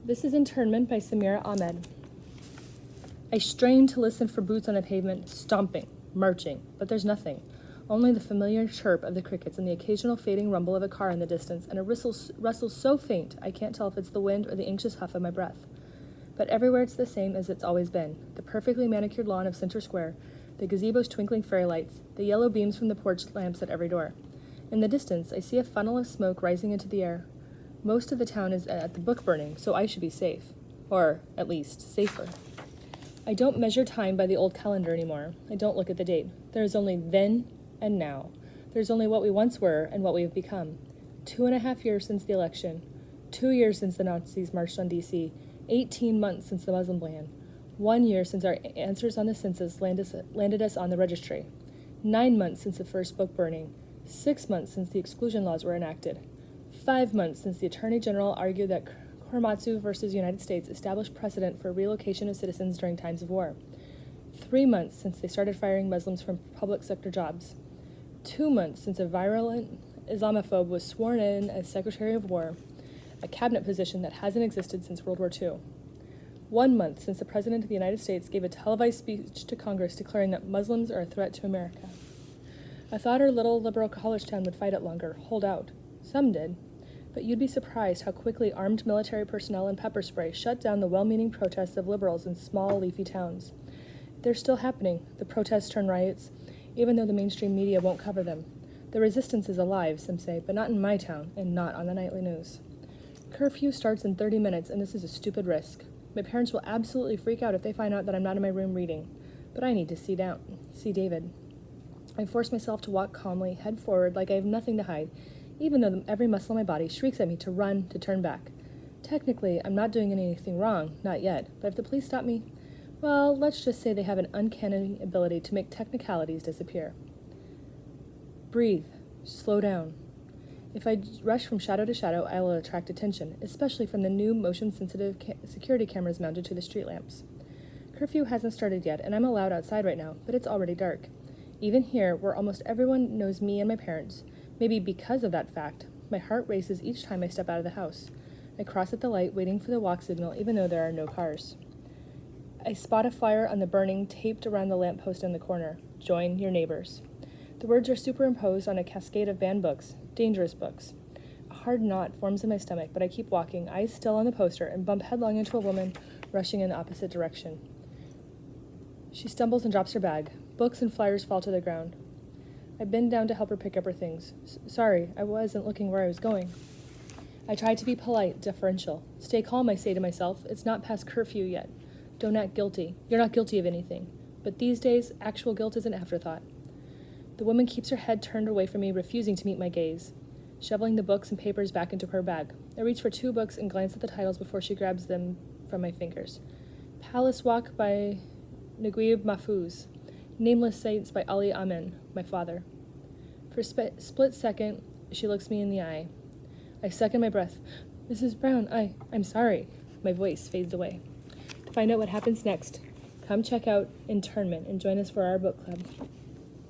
This is Internment by Samira Ahmed. I strain to listen for boots on the pavement, stomping, marching, but there's nothing. Only the familiar chirp of the crickets and the occasional fading rumble of a car in the distance, and a rustle so faint I can't tell if it's the wind or the anxious huff of my breath. But everywhere it's the same as it's always been. The perfectly manicured lawn of Center Square, the gazebo's twinkling fairy lights, the yellow beams from the porch lamps at every door. In the distance, I see a funnel of smoke rising into the air. Most of the town is at the book burning, so I should be safe. Or, at least, safer. I don't measure time by the old calendar anymore. I don't look at the date. There is only then and now. There's only what we once were and what we have become. 2.5 years since the election. 2 years since the Nazis marched on D.C. 18 months since the Muslim ban. 1 year since our answers on the census landed us on the registry. 9 months since the first book burning. 6 months since the exclusion laws were enacted. 5 months since the Attorney General argued that Korematsu versus United States established precedent for relocation of citizens during times of war. 3 months since they started firing Muslims from public sector jobs. 2 months since a virulent Islamophobe was sworn in as Secretary of War, a cabinet position that hasn't existed since World War II. 1 month since the President of the United States gave a televised speech to Congress declaring that Muslims are a threat to America. I thought our little liberal college town would fight it longer, hold out. Some did. But you'd be surprised how quickly armed military personnel and pepper spray shut down the well-meaning protests of liberals in small, leafy towns. They're still happening. The protests turn riots, even though the mainstream media won't cover them. The resistance is alive, some say, but not in my town, and not on the nightly news. Curfew starts in 30 minutes, and this is a stupid risk. My parents will absolutely freak out if they find out that I'm not in my room reading. But I need to see David. I force myself to walk calmly, head forward, like I have nothing to hide, even though every muscle in my body shrieks at me to run, to turn back. Technically, I'm not doing anything wrong, not yet, but if the police stop me, well, let's just say they have an uncanny ability to make technicalities disappear. Breathe. Slow down. If I rush from shadow to shadow, I will attract attention, especially from the new motion-sensitive security cameras mounted to the street lamps. Curfew hasn't started yet, and I'm allowed outside right now, but it's already dark. Even here, where almost everyone knows me and my parents, maybe because of that fact, my heart races each time I step out of the house. I cross at the light, waiting for the walk signal, even though there are no cars. I spot a flyer on the burning taped around the lamppost in the corner. Join your neighbors. The words are superimposed on a cascade of banned books, dangerous books. A hard knot forms in my stomach, but I keep walking, eyes still on the poster, and bump headlong into a woman rushing in the opposite direction. She stumbles and drops her bag. Books and flyers fall to the ground. I bend down to help her pick up her things. Sorry, I wasn't looking where I was going. I try to be polite, deferential. Stay calm, I say to myself. It's not past curfew yet. Don't act guilty. You're not guilty of anything. But these days, actual guilt is an afterthought. The woman keeps her head turned away from me, refusing to meet my gaze, shoveling the books and papers back into her bag. I reach for 2 books and glance at the titles before she grabs them from my fingers. Palace Walk by Naguib Mahfouz. Nameless Saints by Ali Amin, my father. For a split second, she looks me in the eye. I suck in my breath. Mrs. Brown, I'm sorry. My voice fades away. To find out what happens next, come check out Internment and join us for our book club.